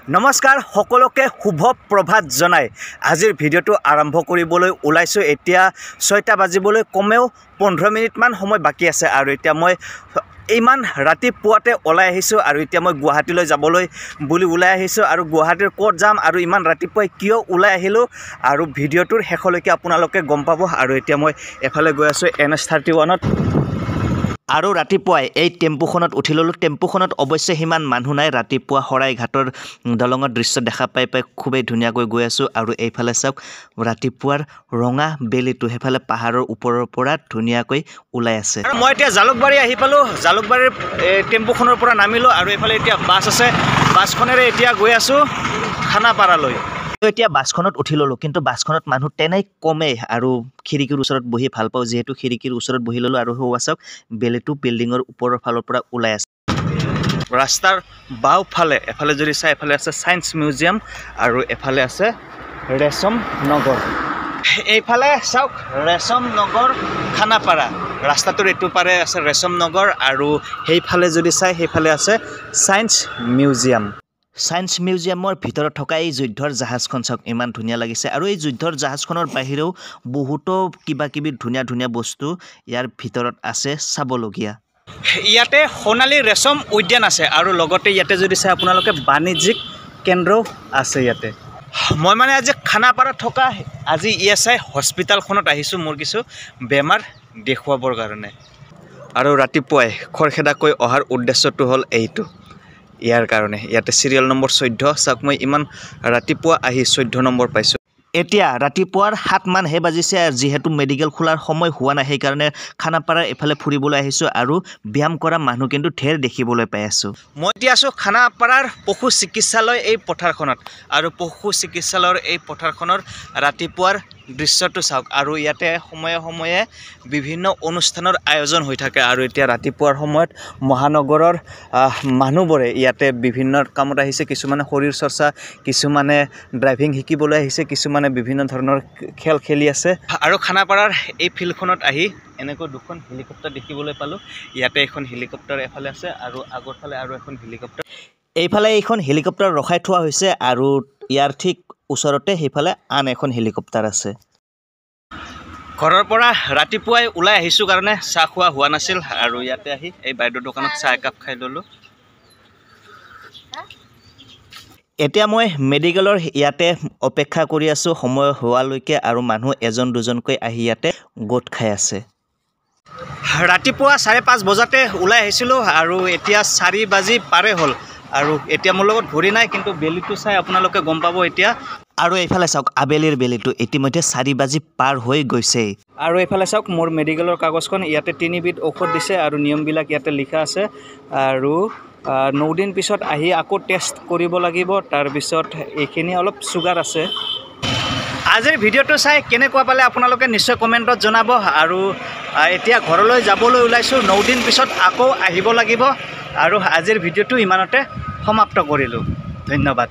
নমস্কাৰ সকলোকে শুভ প্ৰভাত জনাই আজিৰ ভিডিঅ'টো আৰম্ভ কৰিবলৈ ওলাইছোঁ। এতিয়া 6টা বাজিবলৈ কমেও 15 মিনিটমান সময় বাকী আছে আৰু এতিয়া মই ইমান ৰাতিপুৱাতে ওলাই আহিছোঁ আৰু এতিয়া মই গুৱাহাটীলৈ যাবলৈ বুলি ওলাই আহিছোঁ আৰু গুৱাহাটীৰ ক'ত যাম আৰু ইমান ৰাতিপুৱাই কিয় ওলাই আহিলোঁ আৰু ভিডিঅ'টোৰ শেষলৈকে আপোনালোকে গম পাব। আৰু এতিয়া মই এফালে গৈ আছোঁ NH31ত আৰু ৰাতিপুৱাই এই টেম্পুখনত উঠি ল'লোঁ। টেম্পুখনত অৱশ্যে সিমান মানুহ নাই। ৰাতিপুৱা শৰাইঘাটৰ দলঙৰ দৃশ্য দেখা পাই খুবেই ধুনীয়াকৈ গৈ আছোঁ আৰু এইফালে চাওক ৰাতিপুৱাৰ ৰঙা বেলিটো সেইফালে পাহাৰৰ ওপৰৰ পৰা ধুনীয়াকৈ ওলাই আছে। মই এতিয়া জালুকবাৰী আহি পালোঁ। জালুকবাৰীৰ টেম্পুখনৰ পৰা নামিলোঁ আৰু এইফালে এতিয়া বাছ আছে। বাছখনেৰে এতিয়া গৈ আছোঁ খানাপাৰালৈ। এতিয়া বাছখনত উঠি ল'লোঁ, কিন্তু বাছখনত মানুহ তেনেই কমেই আৰু খিৰিকীৰ ওচৰত বহি ভাল পাওঁ, যিহেতু খিৰিকীৰ ওচৰত বহি ল'লোঁ আৰু হোৱা চাওক বেলিটো বিল্ডিঙৰ ওপৰৰ ফালৰ পৰা ওলাই আছে। ৰাস্তাৰ বাওঁফালে এফালে যদি চাই এফালে আছে ছায়েন্স মিউজিয়াম আৰু এফালে আছে ৰেশম নগৰ। এইফালে চাওক ৰেশম নগৰ খানাপাৰা, ৰাস্তাটোৰ এইটো পাৰে আছে ৰেশম নগৰ আৰু সেইফালে যদি চাই সেইফালে আছে ছায়েন্স মিউজিয়াম। ছায়েন্স মিউজিয়ামৰ ভিতৰত থকা এই যুদ্ধৰ জাহাজখন চাওক ইমান ধুনীয়া লাগিছে আৰু এই যুদ্ধৰ জাহাজখনৰ বাহিৰেও বহুতো কিবা কিবি ধুনীয়া ধুনীয়া বস্তু ইয়াৰ ভিতৰত আছে চাবলগীয়া। ইয়াতে সোণালী ৰেশম উদ্যান আছে আৰু লগতে ইয়াতে যদি চাই আপোনালোকে বাণিজ্যিক কেন্দ্ৰও আছে ইয়াতে। মই মানে আজি খানাপাৰাত থকা আজি ESI হস্পিটেলখনত আহিছোঁ মোৰ কিছু বেমাৰ দেখুৱাবৰ কাৰণে। আৰু ৰাতিপুৱাই খৰখেদাকৈ অহাৰ উদ্দেশ্যটো হ'ল এইটো, ইয়াৰ কাৰণে ইয়াতে চিৰিয়েল নম্বৰ 14 চাওক মই ইমান ৰাতিপুৱা আহি 14 নম্বৰ পাইছোঁ। এতিয়া ৰাতিপুৱাৰ 7 মানহে বাজিছে, যিহেতু মেডিকেল খোলাৰ সময় হোৱা নাই সেইকাৰণে খানাপাৰাৰ এইফালে ফুৰিবলৈ আহিছোঁ আৰু ব্যায়াম কৰা মানুহ কিন্তু ঢেৰ দেখিবলৈ পাই আছোঁ। মই এতিয়া আছোঁ খানাপাৰাৰ পশু চিকিৎসালয় এই পথাৰখনত আৰু পশু চিকিৎসালয়ৰ এই পথাৰখনৰ ৰাতিপুৱাৰ দৃশ্যটো চাওক আৰু ইয়াতে সময়ে সময়ে বিভিন্ন অনুষ্ঠানৰ আয়োজন হৈ থাকে আৰু এতিয়া ৰাতিপুৱাৰ সময়ত মহানগৰৰ মানুহবোৰে ইয়াতে বিভিন্ন কামত আহিছে। কিছুমানে শৰীৰ চৰ্চা, কিছুমানে ড্ৰাইভিং শিকিবলৈ আহিছে, কিছুমানে বিভিন্ন ধৰণৰ খেল খেলি আছে। আৰু খানাপাৰাৰ এই ফিল্ডখনত আহি এনেকৈ দুখন হেলিকপ্টাৰ দেখিবলৈ পালোঁ। ইয়াতে এখন হেলিকপ্টাৰ এফালে আছে আৰু আগৰ ফালে আৰু এখন হেলিকপ্টাৰ। এইফালে এইখন হেলিকপ্টাৰ ৰখাই থোৱা হৈছে আৰু ইয়াৰ ঠিক ওচৰতে সেইফালে আন এখন হেলিকপ্টাৰ আছে। ঘৰৰ পৰা ৰাতিপুৱাই ওলাই আহিছোঁ কাৰণে চাহ খোৱা হোৱা নাছিল আৰু ইয়াতে আহি এই বাইদেউৰ দোকানত চাহ একাপ খাই ল'লোঁ। এতিয়া মই মেডিকেলৰ ইয়াতে অপেক্ষা কৰি আছোঁ সময় হোৱালৈকে আৰু মানুহ এজন দুজনকৈ আহি ইয়াতে গোট খাই আছে। ৰাতিপুৱা 5:30 বজাতে ওলাই আহিছিলোঁ আৰু এতিয়া 4 বাজি পাৰে হ'ল আৰু এতিয়া মোৰ লগত ঘড়ী নাই, কিন্তু বেলিটো চাই আপোনালোকে গম পাব এতিয়া। আৰু এইফালে চাওক আবেলিৰ বেলিটো ইতিমধ্যে 4 বাজি পাৰ হৈ গৈছে। আৰু এইফালে চাওক মোৰ মেডিকেলৰ কাগজখন, ইয়াতে 3বিধ ঔষধ দিছে আৰু নিয়মবিলাক ইয়াতে লিখা আছে আৰু 9 দিন পিছত আহি আকৌ টেষ্ট কৰিব লাগিব। তাৰপিছত এইখিনি অলপ চুগাৰ আছে। আজিৰ ভিডিঅ'টো চাই কেনেকুৱা পালে আপোনালোকে নিশ্চয় কমেণ্টত জনাব আৰু এতিয়া ঘৰলৈ যাবলৈ ওলাইছোঁ। 9 দিন পিছত আকৌ আহিব লাগিব আৰু আজিৰ ভিডিঅ'টো ইমানতে সমাপ্ত কৰিলোঁ। ধন্যবাদ।